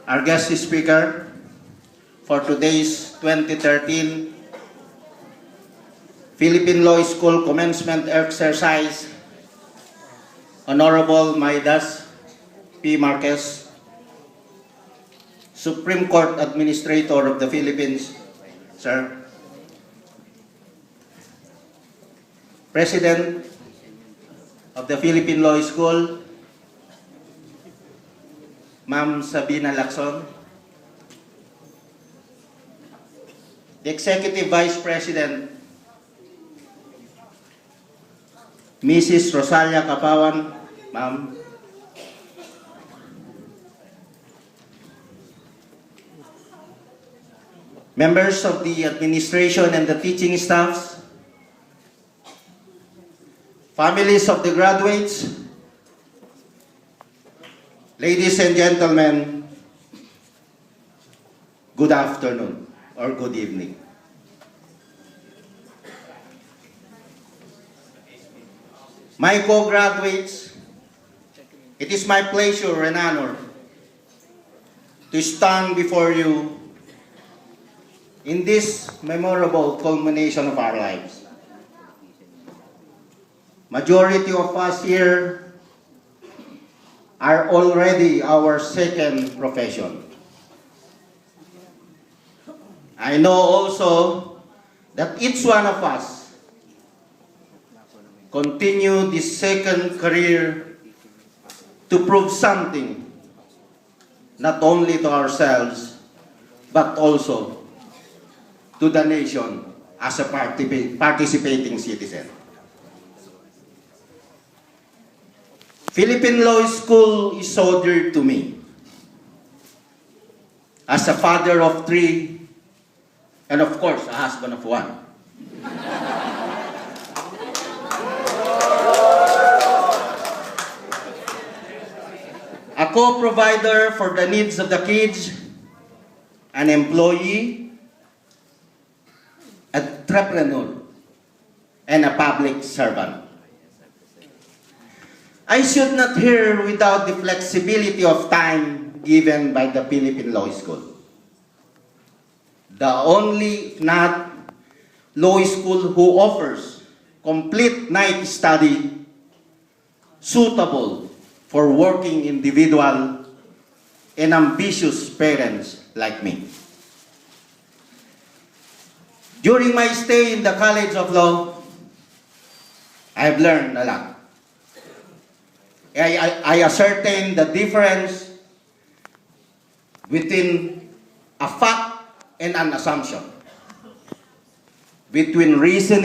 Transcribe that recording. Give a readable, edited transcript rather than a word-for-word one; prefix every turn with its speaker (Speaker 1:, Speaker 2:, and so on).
Speaker 1: Our guest speaker for today's 2013 Philippine Law School Commencement Exercise, Honorable Maidas P. Marquez, Supreme Court Administrator of the Philippines, sir. President of the Philippine Law School, Ma'am Sabina Lacson, the Executive Vice President, Mrs. Rosalia Capawan, Ma'am, members of the administration and the teaching staffs, families of the graduates, ladies and gentlemen, good afternoon or good evening. My co-graduates, it is my pleasure and honor to stand before you in this memorable culmination of our lives. Majority of us here are already our second profession. I know also that each one of us continue this second career to prove something, not only to ourselves, but also to the nation as a participating citizen. Philippine Law School is so dear to me. As a father of 3, and of course, a husband of 1. A co-provider for the needs of the kids, an employee, entrepreneur, and a public servant. I should not hear without the flexibility of time given by the Philippine Law School. The only not law school who offers complete night study suitable for working individual and ambitious parents like me. During my stay in the College of Law, I have learned a lot. I ascertain the difference between a fact and an assumption, between reason